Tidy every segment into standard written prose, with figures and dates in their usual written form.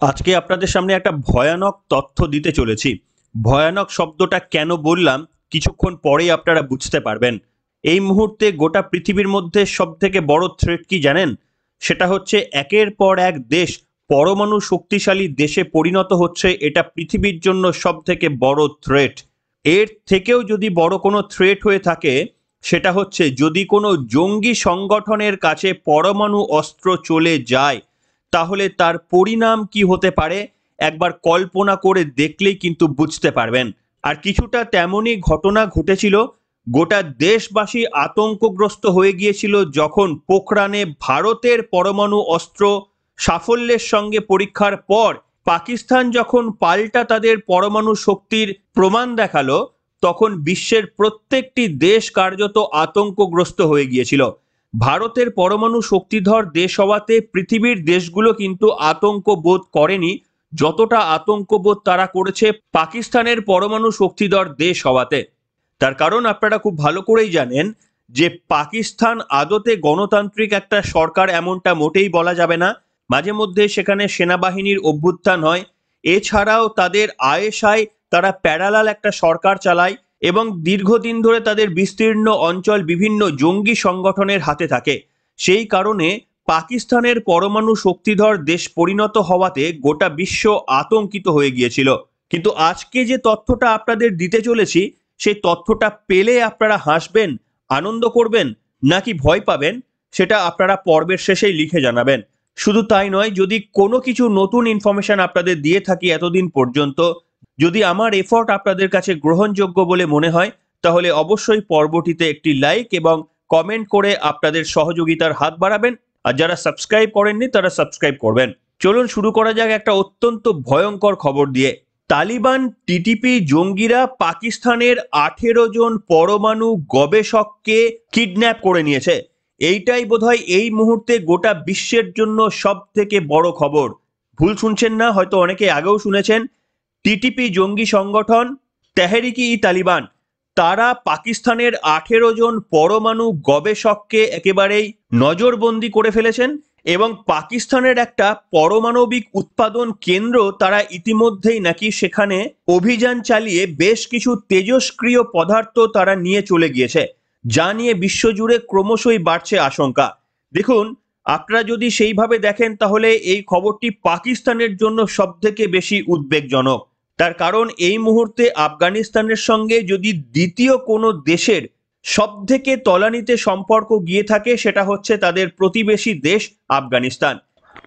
আজকে আপনাদের সামনে একটা ভয়ানক তথ্য দিতে চলেছি। ভয়ানক শব্দটা কেন বললাম কিছুক্ষণ পরেই আপনারা বুঝতে পারবেন। এই মুহূর্তে গোটা পৃথিবীর মধ্যে সবথেকে বড় থ্রেট কি জানেন? সেটা হচ্ছে একের পর এক দেশ পরমাণু শক্তিশালী দেশে পরিণত হচ্ছে। এটা পৃথিবীর জন্য সবথেকে বড় থ্রেট। এর থেকেও যদি বড় কোনো থ্রেট হয়ে থাকে, সেটা হচ্ছে যদি কোনো জঙ্গি সংগঠনের কাছে পরমাণু অস্ত্র চলে যায়, তাহলে তার পরিণাম কি হতে পারে একবার কল্পনা করে দেখলেই কিন্তু বুঝতে পারবেন। আর কিছুটা তেমনই ঘটনা ঘটেছিল। গোটা দেশবাসী আতঙ্কগ্রস্ত হয়ে গিয়েছিল যখন পোখরানে ভারতের পরমাণু অস্ত্র সাফল্যের সঙ্গে পরীক্ষার পর পাকিস্তান যখন পাল্টা তাদের পরমাণু শক্তির প্রমাণ দেখালো, তখন বিশ্বের প্রত্যেকটি দেশ কার্যত আতঙ্কগ্রস্ত হয়ে গিয়েছিল। ভারতের পরমাণু শক্তিধর দেশ হওয়াতে পৃথিবীর দেশগুলো কিন্তু আতঙ্ক বোধ করেনি, যতটা আতঙ্ক বোধ তারা করেছে পাকিস্তানের পরমাণু শক্তিধর দেশ হওয়াতে। তার কারণ আপনারা খুব ভালো করেই জানেন যে পাকিস্তান আদতে গণতান্ত্রিক একটা সরকার এমনটা মোটেই বলা যাবে না। মাঝে মধ্যে সেখানে সেনাবাহিনীর অভ্যুত্থান হয়। এছাড়াও তাদের আয়েশায় তারা প্যারালাল একটা সরকার চালায় এবং দীর্ঘদিন ধরে তাদের বিস্তীর্ণ অঞ্চল বিভিন্ন জঙ্গি সংগঠনের হাতে থাকে। সেই কারণে পাকিস্তানের পরমাণু শক্তিধর দেশ পরিণত হওয়াতে গোটা বিশ্ব আতঙ্কিত হয়ে গিয়েছিল। কিন্তু আজকে যে তথ্যটা আপনাদের দিতে চলেছি, সেই তথ্যটা পেলে আপনারা হাসবেন, আনন্দ করবেন, নাকি ভয় পাবেন, সেটা আপনারা পর্বের শেষেই লিখে জানাবেন। শুধু তাই নয়, যদি কোনো কিছু নতুন ইনফরমেশন আপনাদের দিয়ে থাকি এতদিন পর্যন্ত, যদি আমার এফর্ট আপনাদের কাছে গ্রহণযোগ্য বলে মনে হয়, তাহলে অবশ্যই পর্বটিতে একটি লাইক এবং কমেন্ট করে আপনাদের সহযোগিতার হাত বাড়াবেন। আর যারা সাবস্ক্রাইব করেননি তারা সাবস্ক্রাইব করবেন। চলুন শুরু করা যাক একটা অত্যন্ত ভয়ঙ্কর খবর দিয়ে। তালিবান টিটিপি জঙ্গিরা পাকিস্তানের 18 জন পরমাণু গবেষককে কিডন্যাপ করে নিয়েছে। এইটাই বোধহয় এই মুহূর্তে গোটা বিশ্বের জন্য সব থেকে বড় খবর। ভুল শুনছেন না, হয়তো অনেকে আগেও শুনেছেন। টিটিপি জঙ্গি সংগঠন, তেহরিকি-ই-তালিবান, তারা পাকিস্তানের 18 জন পরমাণু গবেষককে একেবারেই নজরবন্দি করে ফেলেছেন এবং পাকিস্তানের একটা পারমাণবিক উৎপাদন কেন্দ্র তারা ইতিমধ্যেই নাকি সেখানে অভিযান চালিয়ে বেশ কিছু তেজস্ক্রিয় পদার্থ তারা নিয়ে চলে গিয়েছে, যা নিয়ে বিশ্বজুড়ে ক্রমশই বাড়ছে আশঙ্কা। দেখুন, আপনারা যদি সেইভাবে দেখেন তাহলে এই খবরটি পাকিস্তানের জন্য সবথেকে বেশি উদ্বেগজনক। তার কারণ এই মুহূর্তে আফগানিস্তানের সঙ্গে যদি দ্বিতীয় কোনো দেশের সবথেকে তলানিতে সম্পর্ক গিয়ে থাকে, সেটা হচ্ছে তাদের প্রতিবেশী দেশ আফগানিস্তান।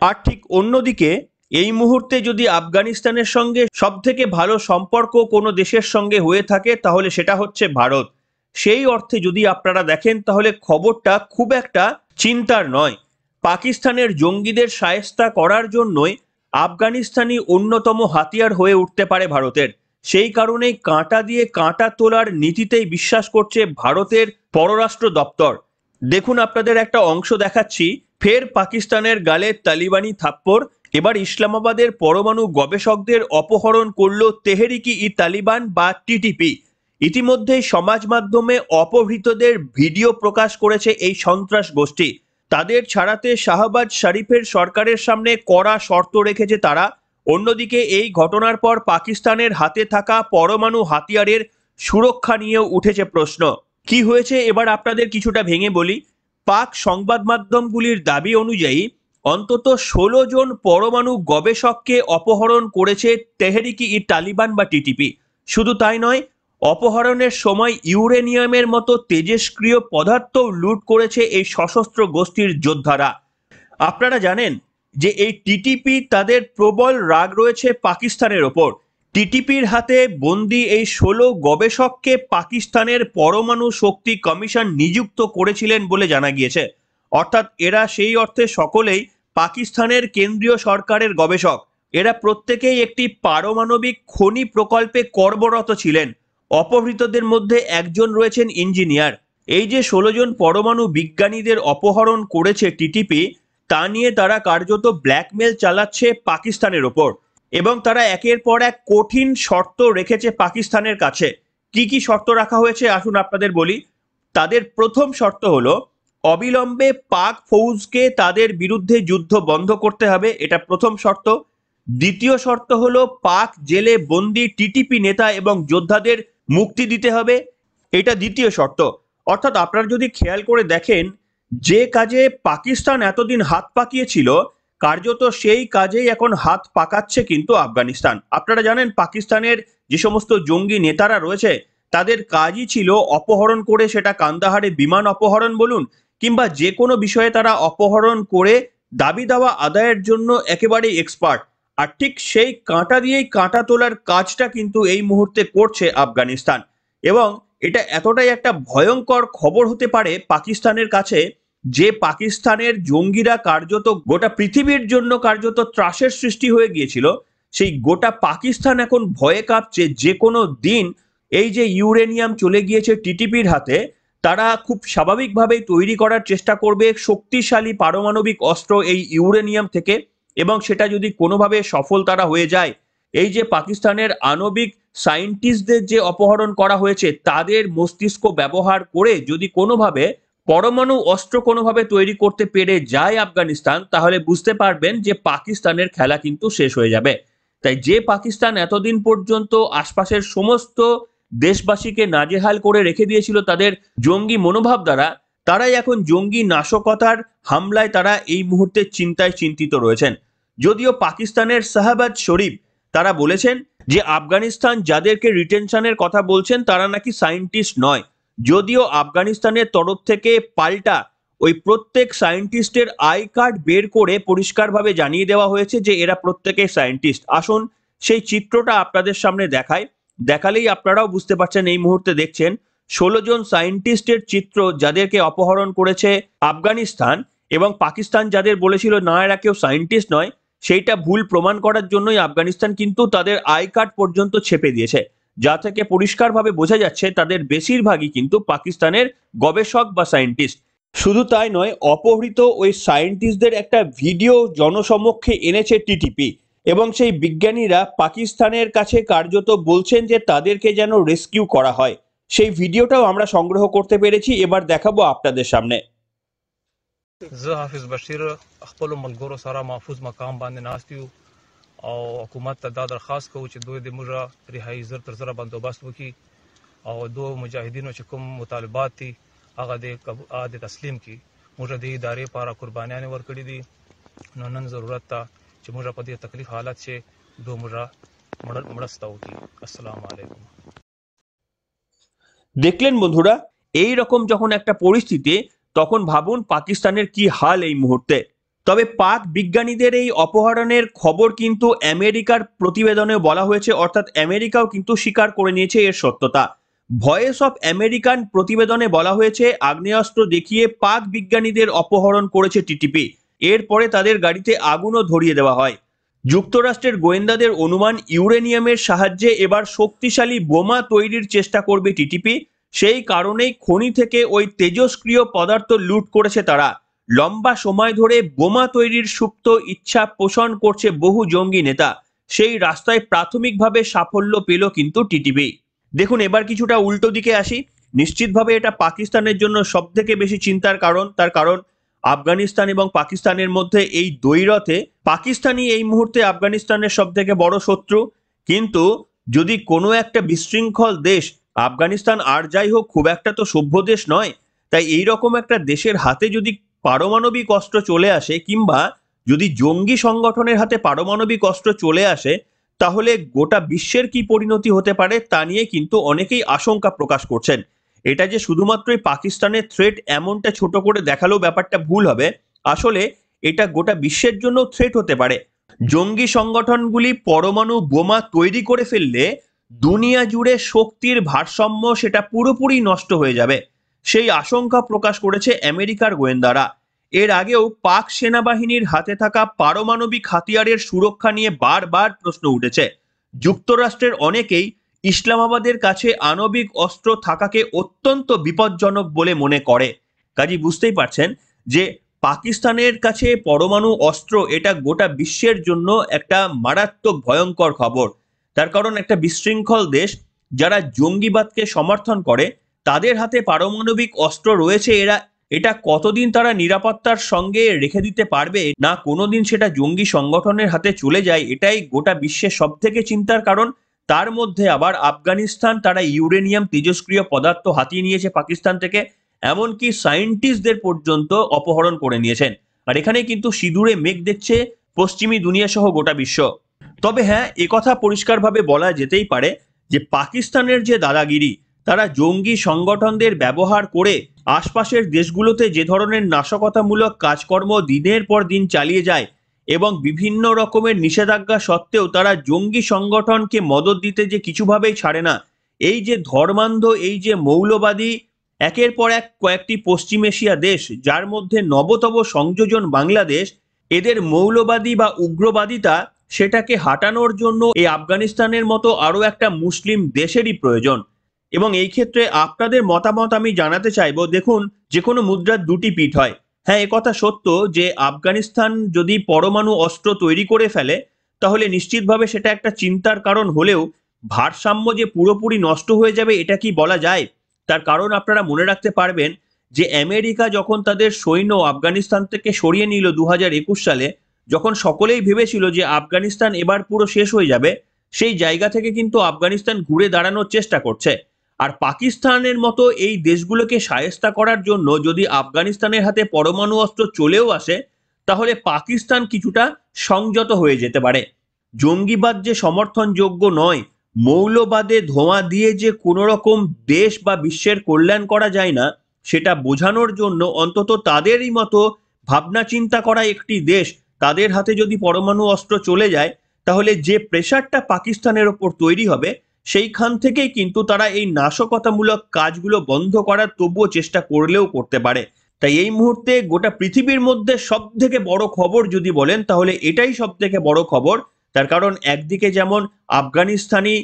আর ঠিক অন্যদিকে এই মুহূর্তে যদি আফগানিস্তানের সঙ্গে সবথেকে ভালো সম্পর্ক কোনো দেশের সঙ্গে হয়ে থাকে, তাহলে সেটা হচ্ছে ভারত। সেই অর্থে যদি আপনারা দেখেন তাহলে খবরটা খুব একটা চিন্তার নয়। পাকিস্তানের জঙ্গিদের শায়েস্তা করার জন্যই আফগানিস্তানি অন্যতম হাতিয়ার হয়ে উঠতে পারে ভারতের। সেই কারণেই কাঁটা দিয়ে কাঁটা তোলার নীতিতেই বিশ্বাস করছে ভারতের পররাষ্ট্র দপ্তর। দেখুন, আপনাদের একটা অংশ দেখাচ্ছি। ফের পাকিস্তানের গালে তালিবানি থাপ্পড়। এবার ইসলামাবাদের পরমাণু গবেষকদের অপহরণ করল তেহরিকি-ই-তালিবান বা টিটিপি। ইতিমধ্যেই সমাজ মাধ্যমে অপহৃতদের ভিডিও প্রকাশ করেছে এই সন্ত্রাস গোষ্ঠী। তাদের ছাড়াতে শাহবাজ শরীফের সরকারের সামনে কড়া শর্ত রেখেছে তারা। অন্যদিকে এই ঘটনার পর পাকিস্তানের হাতে থাকা পরমাণু হাতিয়ারের সুরক্ষা নিয়েও উঠেছে প্রশ্ন। কি হয়েছে এবার আপনাদের কিছুটা ভেঙে বলি। পাক সংবাদ মাধ্যমগুলির দাবি অনুযায়ী অন্তত 16 জন পরমাণু গবেষককে অপহরণ করেছে তেহরিকি-ই-তালিবান বা টিটিপি। শুধু তাই নয়, অপহরণের সময় ইউরেনিয়ামের মতো তেজস্ক্রিয় পদার্থও লুট করেছে এই সশস্ত্র গোষ্ঠীর যোদ্ধারা। আপনারা জানেন যে এই টিটিপি তাদের প্রবল রাগ রয়েছে পাকিস্তানের ওপর। টিটিপির হাতে বন্দি এই 16 গবেষককে পাকিস্তানের পরমাণু শক্তি কমিশন নিযুক্ত করেছিলেন বলে জানা গিয়েছে। অর্থাৎ এরা সেই অর্থে সকলেই পাকিস্তানের কেন্দ্রীয় সরকারের গবেষক। এরা প্রত্যেকেই একটি পারমাণবিক খনি প্রকল্পে কর্মরত ছিলেন। অপহৃতদের মধ্যে একজন রয়েছেন ইঞ্জিনিয়ার। এই যে 16 জন পরমাণু বিজ্ঞানীদের অপহরণ করেছে টিটিপি, তা নিয়ে তারা কার্যত ব্ল্যাকমেল চালাচ্ছে পাকিস্তানের ওপর এবং তারা একের পর এক কঠিন শর্ত রেখেছে পাকিস্তানের কাছে। কি কি শর্ত রাখা হয়েছে আসুন আপনাদের বলি। তাদের প্রথম শর্ত হলো অবিলম্বে পাক ফৌজকে তাদের বিরুদ্ধে যুদ্ধ বন্ধ করতে হবে, এটা প্রথম শর্ত। দ্বিতীয় শর্ত হলো পাক জেলে বন্দি টিটিপি নেতা এবং যোদ্ধাদের মুক্তি দিতে হবে, এটা দ্বিতীয় শর্ত। অর্থাৎ আপনারা যদি খেয়াল করে দেখেন, যে কাজে পাকিস্তান এতদিন হাত পাকিয়েছিল, কার্যত সেই কাজেই এখন হাত পাকাচ্ছে কিন্তু আফগানিস্তান। আপনারা জানেন পাকিস্তানের যে সমস্ত জঙ্গি নেতারা রয়েছে তাদের কাজই ছিল অপহরণ করে, সেটা কান্দাহারে বিমান অপহরণ বলুন কিংবা যে কোনো বিষয়ে তারা অপহরণ করে দাবি দাওয়া আদায়ের জন্য একেবারেই এক্সপার্ট। আর ঠিক সেই কাঁটা দিয়েই কাঁটা তোলার কাজটা কিন্তু এই মুহূর্তে করছে আফগানিস্তান। এবং এটা এতটাই একটা ভয়ঙ্কর খবর হতে পারে পাকিস্তানের কাছে, যে পাকিস্তানের জঙ্গিরা কার্যত গোটা পৃথিবীর জন্য কার্যত ত্রাসের সৃষ্টি হয়ে গিয়েছিল, সেই গোটা পাকিস্তান এখন ভয়ে কাঁপছে যে কোনো দিন এই যে ইউরেনিয়াম চলে গিয়েছে টিটিপির হাতে, তারা খুব স্বাভাবিকভাবেই তৈরি করার চেষ্টা করবে শক্তিশালী পারমাণবিক অস্ত্র এই ইউরেনিয়াম থেকে। এবং সেটা যদি কোনোভাবে সফল তারা হয়ে যায়, এই যে পাকিস্তানের আণবিক সায়েন্টিস্টদের যে অপহরণ করা হয়েছে তাদের মস্তিষ্ক ব্যবহার করে যদি কোনোভাবে পরমাণু অস্ত্র কোনোভাবে তৈরি করতে পেরে যায় আফগানিস্তান, তাহলে বুঝতে পারবেন যে পাকিস্তানের খেলা কিন্তু শেষ হয়ে যাবে। তাই যে পাকিস্তান এতদিন পর্যন্ত আশপাশের সমস্ত দেশবাসীকে নাজেহাল করে রেখে দিয়েছিল তাদের জঙ্গি মনোভাব দ্বারা, তারাই এখন জঙ্গি নাশকতার হামলায় তারা এই মুহূর্তে চিন্তায় চিন্তিত রয়েছেন। যদিও পাকিস্তানের শাহবাজ শরীফ তারা বলেছেন যে আফগানিস্তান যাদেরকে রিটেনশনের কথা বলছেন তারা নাকি সায়েন্টিস্ট নয়। যদিও আফগানিস্তানের তরফ থেকে পাল্টা ওই প্রত্যেক সায়েন্টিস্টের আই কার্ড বের করে পরিষ্কারভাবে জানিয়ে দেওয়া হয়েছে যে এরা প্রত্যেকে সায়েন্টিস্ট। আসুন সেই চিত্রটা আপনাদের সামনে দেখাই, দেখালেই আপনারাও বুঝতে পারছেন। এই মুহূর্তে দেখছেন 16 জন সায়েন্টিস্টের চিত্র যাদেরকে অপহরণ করেছে আফগানিস্তান, এবং পাকিস্তান যাদের বলেছিল না এরা কেউ সায়েন্টিস্ট নয়, সেইটা ভুল প্রমাণ করার জন্যই আফগানিস্তান কিন্তু তাদের আই কার্ড পর্যন্ত ছেপে দিয়েছে, যা থেকে পরিষ্কারভাবে বোঝা যাচ্ছে তাদের বেশিরভাগই কিন্তু পাকিস্তানের গবেষক বা সায়েন্টিস্ট। শুধু তাই নয়, অপহৃত ওই সায়েন্টিস্টদের একটা ভিডিও জনসমক্ষে এনেছে টিটিপি, এবং সেই বিজ্ঞানীরা পাকিস্তানের কাছে কার্যত বলছেন যে তাদেরকে যেন রেস্কিউ করা হয়। সেই ভিডিওটাও আমরা সংগ্রহ করতে পেরেছি, এবার দেখাবো আপনাদের সামনে। زه حافظ بشیر خپل ملګرو سره محفوظ مقام باندې ناست یو او حکومت ته دا درخواست کوو چې دوی د موږ رهایی زر تر زره بندوبست وکړي او دو مجاهدینو چې کوم مطالبات دي هغه د تسلیم کړي. موږ د ادارې لپاره قربانیانې ورکړي دي، نو نن ضرورت ته چې موږ په دې تکلیف حالت چې دو موږ مرسته وکړي. السلام علیکم। দেখলেন বন্ধুরা, এই রকম যখন একটা পরিস্থিতি, তখন ভাবুন পাকিস্তানের কি হাল এই মুহূর্তে। তবে পাক বিজ্ঞানীদের এই অপহরণের খবর কিন্তু আমেরিকার প্রতিবেদনে বলা হয়েছে, অর্থাৎ আমেরিকাও কিন্তু স্বীকার করে নিয়েছে এর সত্যতা। ভয়েস অফ আমেরিকান প্রতিবেদনে বলা হয়েছে আগ্নেয়াস্ত্র দেখিয়ে পাক বিজ্ঞানীদের অপহরণ করেছে টিটিপি, এরপরে তাদের গাড়িতে আগুনও ধরিয়ে দেওয়া হয়। যুক্তরাষ্ট্রের গোয়েন্দাদের অনুমান ইউরেনিয়ামের সাহায্যে এবার শক্তিশালী বোমা তৈরির চেষ্টা করবে টিটিপি। সেই কারণেই খনি থেকে ওই তেজস্ক্রিয় পদার্থ লুট করেছে তারা। লম্বা সময় ধরে বোমা তৈরির সুপ্ত ইচ্ছা পোষণ করছে বহু জঙ্গি নেতা, সেই রাস্তায় প্রাথমিকভাবে সাফল্য পেল কিন্তু টিটিপি। দেখুন এবার কিছুটা উল্টো দিকে আসি। নিশ্চিতভাবে এটা পাকিস্তানের জন্য সব থেকে বেশি চিন্তার কারণ, তার কারণ আফগানিস্তান এবং পাকিস্তানের মধ্যে এই দ্বৈরথে পাকিস্তানই এই মুহূর্তে আফগানিস্তানের সব থেকে বড় শত্রু। কিন্তু যদি কোনো একটা বিশৃঙ্খল দেশ, আফগানিস্তান আর যাই হোক খুব একটা তো সভ্য দেশ নয়, তাই এই রকম একটা দেশের হাতে যদি পারমাণবিক অস্ত্র চলে আসে কিংবা যদি জঙ্গি সংগঠনের হাতে পারমাণবিক অস্ত্র চলে আসে, তাহলে গোটা বিশ্বের কি পরিণতি হতে পারে তা নিয়ে কিন্তু অনেকেই আশঙ্কা প্রকাশ করছেন। এটা যে শুধুমাত্রই পাকিস্তানের থ্রেট এমনটা ছোট করে দেখালেও ব্যাপারটা ভুল হবে। আসলে এটা গোটা বিশ্বের জন্য থ্রেট হতে পারে। জঙ্গি সংগঠনগুলি পরমাণু বোমা তৈরি করে ফেললে দুনিয়া জুড়ে শক্তির ভারসাম্য সেটা পুরোপুরি নষ্ট হয়ে যাবে, সেই আশঙ্কা প্রকাশ করেছে আমেরিকার গোয়েন্দারা। এর আগেও পাক সেনাবাহিনীর হাতে থাকা পারমাণবিক হাতিয়ারের সুরক্ষা নিয়ে বারবার প্রশ্ন উঠেছে। যুক্তরাষ্ট্রের অনেকেই ইসলামাবাদের কাছে আণবিক অস্ত্র থাকাকে অত্যন্ত বিপজ্জনক বলে মনে করে। কাজী বুঝতেই পারছেন যে পাকিস্তানের কাছে পরমাণু অস্ত্র এটা গোটা বিশ্বের জন্য একটা মারাত্মক ভয়ঙ্কর খবর। তার কারণ একটা বিশৃঙ্খল দেশ যারা জঙ্গিবাদকে সমর্থন করে, তাদের হাতে পারমাণবিক অস্ত্র রয়েছে, এরা এটা কতদিন তারা নিরাপত্তার সঙ্গে রেখে দিতে পারবে, না কোনোদিন সেটা জঙ্গি সংগঠনের হাতে চলে যায়, এটাই গোটা বিশ্বের সব থেকে চিন্তার কারণ। তার মধ্যে আবার আফগানিস্তান, তারা ইউরেনিয়াম তেজস্ক্রিয় পদার্থ হাতিয়ে নিয়েছে পাকিস্তান থেকে, এমনকি সায়েন্টিস্টদের পর্যন্ত অপহরণ করে নিয়েছেন। আর এখানে কিন্তু সিঁদুরে মেঘ দেখছে পশ্চিমী দুনিয়া সহ গোটা বিশ্ব। তবে হ্যাঁ, একথা পরিষ্কারভাবে বলা যেতেই পারে যে পাকিস্তানের যে দাদাগিরি, তারা জঙ্গি সংগঠনদের ব্যবহার করে আশপাশের দেশগুলোতে যে ধরনের নাশকতামূলক কাজকর্ম দিনের পর দিন চালিয়ে যায় এবং বিভিন্ন রকমের নিষেধাজ্ঞা সত্ত্বেও তারা জঙ্গি সংগঠনকে মদদ দিতে যে কিছুভাবেই ছাড়ে না। এই যে ধর্মান্ধ, এই যে মৌলবাদী একের পর এক কয়েকটি পশ্চিম এশিয়া দেশ, যার মধ্যে নবতম সংযোজন বাংলাদেশ, এদের মৌলবাদী বা উগ্রবাদিতা সেটাকে হাঁটানোর জন্য এই আফগানিস্তানের মতো আরো একটা মুসলিম দেশেরই প্রয়োজন। এবং এই ক্ষেত্রে আপনাদের মতামত আমি জানাতে চাইবো। দেখুন, যে কোনো মুদ্রার দুটি পিঠ হয়। হ্যাঁ, একথা সত্য যে আফগানিস্তান যদি পরমাণু অস্ত্র তৈরি করে ফেলে তাহলে নিশ্চিতভাবে সেটা একটা চিন্তার কারণ হলেও ভারসাম্য যে পুরোপুরি নষ্ট হয়ে যাবে এটা কি বলা যায়? তার কারণ আপনারা মনে রাখতে পারবেন যে আমেরিকা যখন তাদের সৈন্য আফগানিস্তান থেকে সরিয়ে নিল 2021 সালে, যখন সকলেই ভেবেছিল যে আফগানিস্তান এবার পুরো শেষ হয়ে যাবে, সেই জায়গা থেকে কিন্তু আফগানিস্তান ঘুরে দাঁড়ানোর চেষ্টা করছে। আর পাকিস্তানের মতো এই দেশগুলোকে শায়েস্তা করার জন্য যদি আফগানিস্তানের হাতে পরমাণু অস্ত্র চলেও আসে, তাহলে পাকিস্তান কিছুটা সংযত হয়ে যেতে পারে। জঙ্গিবাদ যে সমর্থনযোগ্য নয়, মৌলবাদে ধোঁয়া দিয়ে যে কোনো রকম দেশ বা বিশ্বের কল্যাণ করা যায় না, সেটা বোঝানোর জন্য অন্তত তাদেরই মতো ভাবনা চিন্তা করা একটি দেশ, তাদের হাতে যদি পরমাণু অস্ত্র চলে যায়, তাহলে যে প্রেশারটা পাকিস্তানের ওপর তৈরি হবে, সেইখান থেকেই কিন্তু তারা এই নাশকতামূলক কাজগুলো বন্ধ করার তবুও চেষ্টা করলেও করতে পারে। তাই এই মুহূর্তে গোটা পৃথিবীর মধ্যে সব থেকে বড় খবর যদি বলেন তাহলে এটাই সব থেকে বড় খবর। তার কারণ একদিকে যেমন আফগানিস্তানি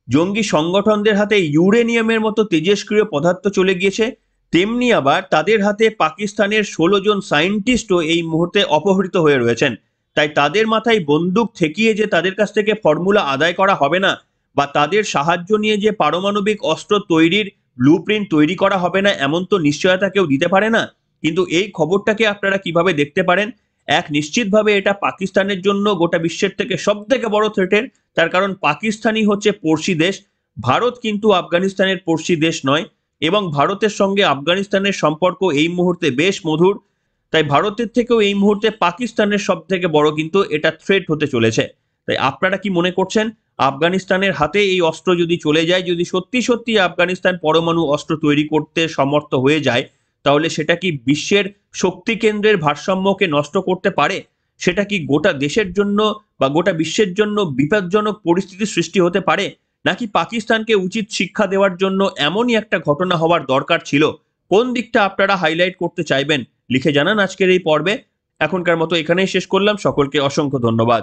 জঙ্গি সংগঠনদের হাতে ইউরেনিয়ামের মতো তেজস্ক্রিয় পদার্থ চলে গিয়েছে, তেমনি আবার তাদের হাতে পাকিস্তানের 16 জন সায়েন্টিস্টও এই মুহূর্তে অপহৃত হয়ে রয়েছেন। তাই তাদের মাথায় বন্দুক ঠেকিয়ে যে তাদের কাছ থেকে ফর্মুলা আদায় করা হবে না, বা তাদের সাহায্য নিয়ে যে পারমাণবিক অস্ত্র তৈরির ব্লুপ্রিন্ট তৈরি করা হবে না, এমন তো নিশ্চয়তা কেউ দিতে পারে না। কিন্তু এই খবরটাকে আপনারা কিভাবে দেখতে পারেন? এক, নিশ্চিতভাবে এটা পাকিস্তানের জন্য গোটা বিশ্বের থেকে সব থেকে বড় থ্রেটের। তার কারণ পাকিস্তানই হচ্ছে পড়শি দেশ, ভারত কিন্তু আফগানিস্তানের পড়শি দেশ নয়, এবং ভারতের সঙ্গে আফগানিস্তানের সম্পর্ক এই মুহূর্তে বেশ মধুর। তাই ভারতের থেকেও এই মুহূর্তে পাকিস্তানের সব থেকে বড় কিন্তু এটা থ্রেট হতে চলেছে। তাই আপনারা কি মনে করছেন, আফগানিস্তানের হাতে এই অস্ত্র যদি চলে যায়, যদি সত্যি সত্যি আফগানিস্তান পরমাণু অস্ত্র তৈরি করতে সমর্থ হয়ে যায়, তাহলে সেটা কি বিশ্বের শক্তি কেন্দ্রের ভারসাম্যকে নষ্ট করতে পারে? সেটা কি গোটা দেশের জন্য বা গোটা বিশ্বের জন্য বিপজ্জনক পরিস্থিতির সৃষ্টি হতে পারে? নাকি পাকিস্তানকে উচিত শিক্ষা দেওয়ার জন্য এমনই একটা ঘটনা হওয়ার দরকার ছিল? কোন দিকটা আপনারা হাইলাইট করতে চাইবেন লিখে জানান আজকের এই পর্বে। এখনকার মতো এখানেই শেষ করলাম। সকলকে অসংখ্য ধন্যবাদ।